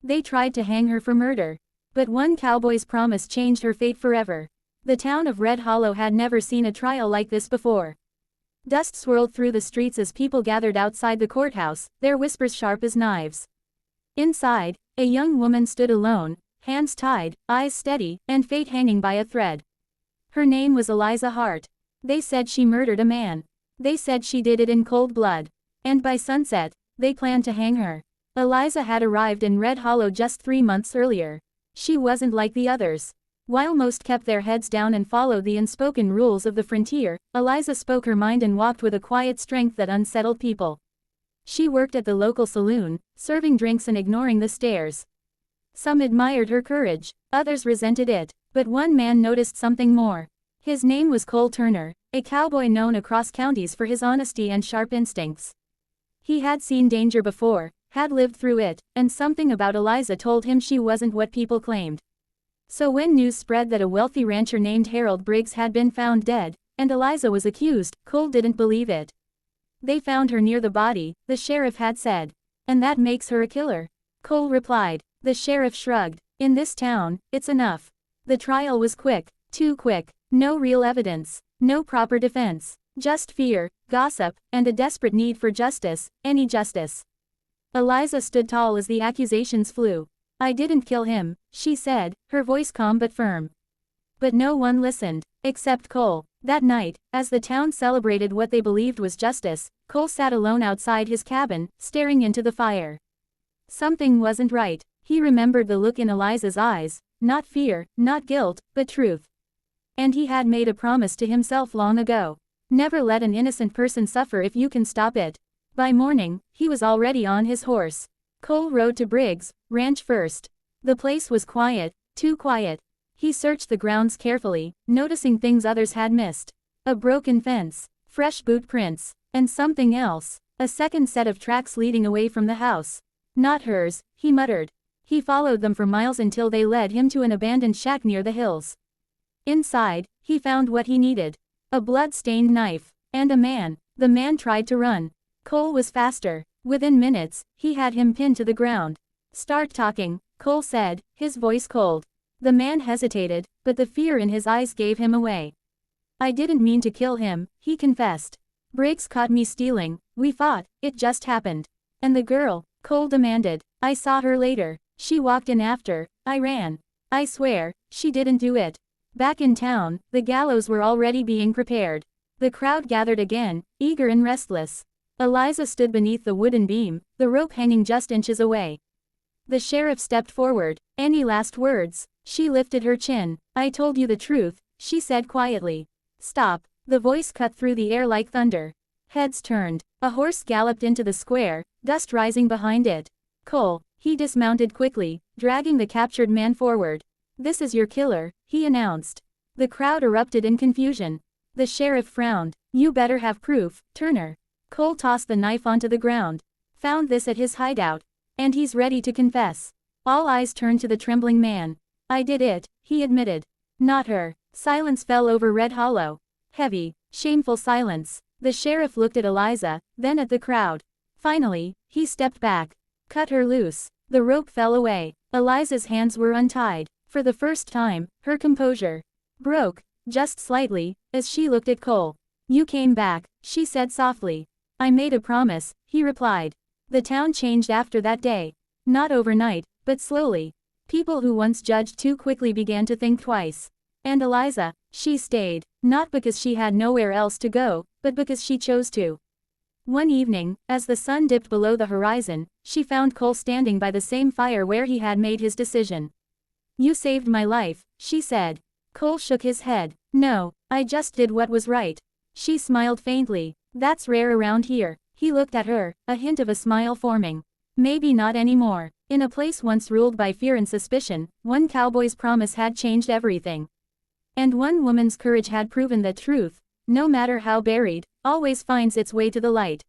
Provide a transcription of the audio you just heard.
They tried to hang her for murder. But one cowboy's promise changed her fate forever. The town of Red Hollow had never seen a trial like this before. Dust swirled through the streets as people gathered outside the courthouse, their whispers sharp as knives. Inside, a young woman stood alone, hands tied, eyes steady, and fate hanging by a thread. Her name was Eliza Hart. They said she murdered a man. They said she did it in cold blood. And by sunset, they planned to hang her. Eliza had arrived in Red Hollow just 3 months earlier. She wasn't like the others. While most kept their heads down and followed the unspoken rules of the frontier, Eliza spoke her mind and walked with a quiet strength that unsettled people. She worked at the local saloon, serving drinks and ignoring the stares. Some admired her courage, others resented it, but one man noticed something more. His name was Cole Turner, a cowboy known across counties for his honesty and sharp instincts. He had seen danger before, had lived through it, and something about Eliza told him she wasn't what people claimed. So when news spread that a wealthy rancher named Harold Briggs had been found dead, and Eliza was accused, Cole didn't believe it. They found her near the body, the sheriff had said. And that makes her a killer? Cole replied. The sheriff shrugged. In this town, it's enough. The trial was quick, too quick. No real evidence, no proper defense. Just fear, gossip, and a desperate need for justice, any justice. Eliza stood tall as the accusations flew. I didn't kill him, she said, her voice calm but firm. But no one listened, except Cole. That night, as the town celebrated what they believed was justice, Cole sat alone outside his cabin, staring into the fire. Something wasn't right. He remembered the look in Eliza's eyes, not fear, not guilt, but truth. And he had made a promise to himself long ago. Never let an innocent person suffer if you can stop it. By morning, he was already on his horse. Cole rode to Briggs' ranch first. The place was quiet, too quiet. He searched the grounds carefully, noticing things others had missed. A broken fence, fresh boot prints, and something else, a second set of tracks leading away from the house. Not hers, he muttered. He followed them for miles until they led him to an abandoned shack near the hills. Inside, he found what he needed. A blood-stained knife. And a man. The man tried to run. Cole was faster. Within minutes, he had him pinned to the ground. Start talking, Cole said, his voice cold. The man hesitated, but the fear in his eyes gave him away. I didn't mean to kill him, he confessed. Briggs caught me stealing, we fought, it just happened. And the girl, Cole demanded. I saw her later. She walked in after, I ran. I swear, she didn't do it. Back in town, the gallows were already being prepared. The crowd gathered again, eager and restless. Eliza stood beneath the wooden beam, the rope hanging just inches away. The sheriff stepped forward. Any last words? She lifted her chin. I told you the truth, she said quietly. Stop. The voice cut through the air like thunder. Heads turned. A horse galloped into the square, dust rising behind it. Cole. He dismounted quickly, dragging the captured man forward. This is your killer, he announced. The crowd erupted in confusion. The sheriff frowned. You better have proof, Turner. Cole tossed the knife onto the ground. Found this at his hideout. And he's ready to confess. All eyes turned to the trembling man. I did it, he admitted. Not her. Silence fell over Red Hollow. Heavy, shameful silence. The sheriff looked at Eliza, then at the crowd. Finally, he stepped back. Cut her loose. The rope fell away. Eliza's hands were untied. For the first time, her composure broke, just slightly, as she looked at Cole. You came back, she said softly. I made a promise, he replied. The town changed after that day. Not overnight, but slowly. People who once judged too quickly began to think twice. And Eliza, she stayed, not because she had nowhere else to go, but because she chose to. One evening, as the sun dipped below the horizon, she found Cole standing by the same fire where he had made his decision. You saved my life, she said. Cole shook his head. No, I just did what was right. She smiled faintly. That's rare around here. He looked at her, a hint of a smile forming. Maybe not anymore. In a place once ruled by fear and suspicion, one cowboy's promise had changed everything. And one woman's courage had proven that truth, no matter how buried, always finds its way to the light.